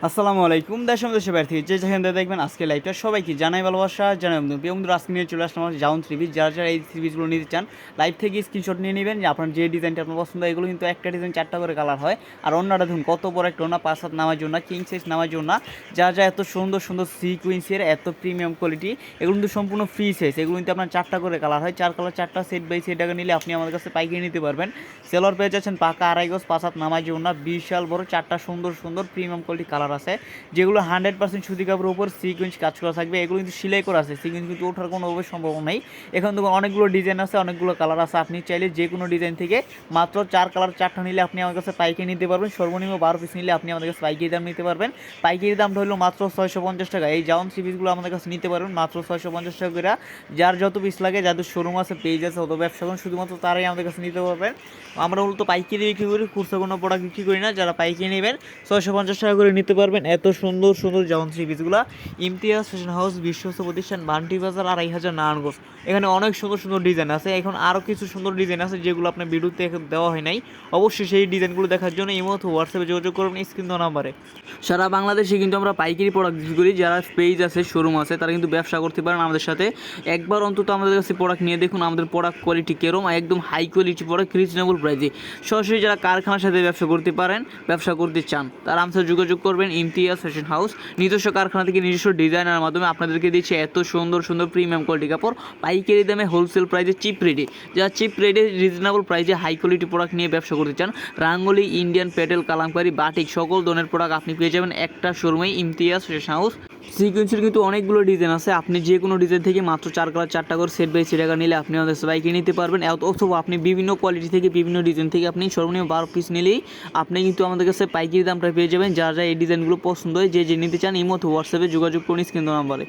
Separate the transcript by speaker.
Speaker 1: আসসালামু আলাইকুম দেশ দেশে ব্যর্থী যে যেখান থেকে দেখবেন আজকে লাইভটা সবাইকে জানাই ভালোবাসা জানাই বন্ধুরা আজকে নিয়ে চলে আসলাম জাউন সিরিজ যারা যারা এই সিরিজগুলো নিতে চান লাইভ থেকে স্ক্রিনশট নিয়ে নেবেন যে আপনার যে ডিজাইনটা আপনার পছন্দ এগুলো কিন্তু একটা ডিজাইন 4টা করে কালার হয় আর অন্যটা দেখুন কত বড় একটা ওনা 5 হাত নামার জন্য কিং সাইজ নামার জন্য যা যা এত সুন্দর সুন্দর সিকুয়েন্সের এত প্রিমিয়াম কোয়ালিটি এগুলো কিন্তু সম্পূর্ণ ফ্রি সাইজ এগুলো কিন্তু আপনার 4টা করে কালার হয় 4 কালার 4টা সেট বাই সেট টাকা নিলে আপনি আমাদের কাছে পাইকারি নিতে পারবেন সেলর পেয়ে যাচ্ছেন পাকা 2.5 গজ 5 হাত নামার জন্য বিশাল বড় 4টা সুন্দর সুন্দর প্রিমিয়াম কোয়ালিটি কালার আছে যেগুলো 100% সুতি কাপড়ের উপর সিকুয়েন্স কাজ করা থাকবে এগুলো কিন্তু সেলাই করা আছে সিকুয়েন্স কিন্তু ওঠার কোনোভাবে সম্ভাবনা নেই এখন তো অনেকগুলো ডিজাইন আছে অনেকগুলো কালার আছে আপনি চাইলে যে কোনো ডিজাইন থেকে মাত্র 4 কালার 4টা নিলে আপনি আমার কাছে পাইকারি নিতে পারবেন সর্বনিম্ন 12 পিস নিলে আপনি আমাদের কাছে পাইকারি দাম নিতে পারবেন পাইকারি দামটা হলো মাত্র 650 টাকা এই জাউন সিরিজগুলো আমাদের কাছে নিতে পারবেন মাত্র 650 টাকা করে যার যত পিস লাগে যাদের শোরুম আছে পেজ আছে অত ব্যবসা করেন শুধুমাত্র তারাই আমাদের কাছে নিতে পারবেন আমরা মূলত পাইকারি বিক্রি করি খুচরা কোনো প্রোডাক্ট বিক্রি করি না যারা পাইকারি নেবেন 650 টাকা করে নিতে পারবেন এত সুন্দর সুন্দর জাউন থ্রি পিসগুলো ইমতিয়াজ ফ্যাশন হাউস বিশ্বস্ত প্রতিষ্ঠান বান্টি বাজার 2500 নারায়ণগঞ্জ এখানে অনেক সুন্দর সুন্দর ডিজাইন আছে এখন আরও কিছু সুন্দর ডিজাইন আছে যেগুলো আপনার ভিডিওতে দেওয়া হয় নাই অবশ্যই সেই ডিজাইনগুলো দেখার জন্য এই মতো হোয়াটসঅ্যাপে যোগাযোগ করবেন স্ক্রিন দেওয়া নাম্বারে সারা বাংলাদেশে কিন্তু আমরা পাইকারি প্রোডাক্ট বিক্রি করি যারা পেজ আছে শোরুম আছে তারা কিন্তু ব্যবসা করতে পারেন আমাদের সাথে একবার অন্তত আমাদের কাছে প্রোডাক্ট নিয়ে দেখুন আমাদের প্রোডাক্ট কোয়ালিটি কেরম একদম হাই কোয়ালিটি প্রোডাক্ট রিজনেবল প্রাইসে সরাসরি যারা কারখানার সাথে ব্যবসা করতে পারেন ব্যবসা করতে চান তারা আমাদের যোগাযোগ করবেন ইমতিয়াজ ফ্যাশন হাউস নিজস্ব কারখানা থেকে নিজস্ব ডিজাইনের মাধ্যমে আপনাদেরকে দিচ্ছে এত সুন্দর সুন্দর প্রিমিয়াম কোয়ালিটি কাপড় পাইকারি দামে হোলসেল প্রাইসে চিপ রেটে যারা চিপ রেটে রিজনেবল প্রাইসে হাই কোয়ালিটি প্রোডাক্ট নিয়ে ব্যবসা করতে চান রাঙ্গলি ইন্ডিয়ান প্যাটেল কালামকারি বাটিক সকল ধরনের প্রোডাক্ট আপনি পেয়ে যাবেন একটা শোরুমে ইমতিয়াজ ফ্যাশন হাউস সিকোয়েন্সের কিন্তু অনেকগুলো ডিজাইন আছে আপনি যে কোনো ডিজাইন থেকে মাত্র 4 কালার 4টা করে সেট বাই সেট টাকা নিলে আপনি আমাদের সবাইকে নিতে পারবেন অথবা আপনি বিভিন্ন কোয়ালিটি থেকে বিভিন্ন ডিজাইন থেকে আপনি সর্বনিম্ন 12 পিস নিলেই আপনি কিন্তু আমাদের কাছে পাইকারি দামটা পেয়ে যাবেন যারা এই ডিজাইনগুলো পছন্দ হয় যে নিতে চান ইমো হোয়াটসঅ্যাপে যোগাযোগ করুন স্ক্রিন নাম্বারে।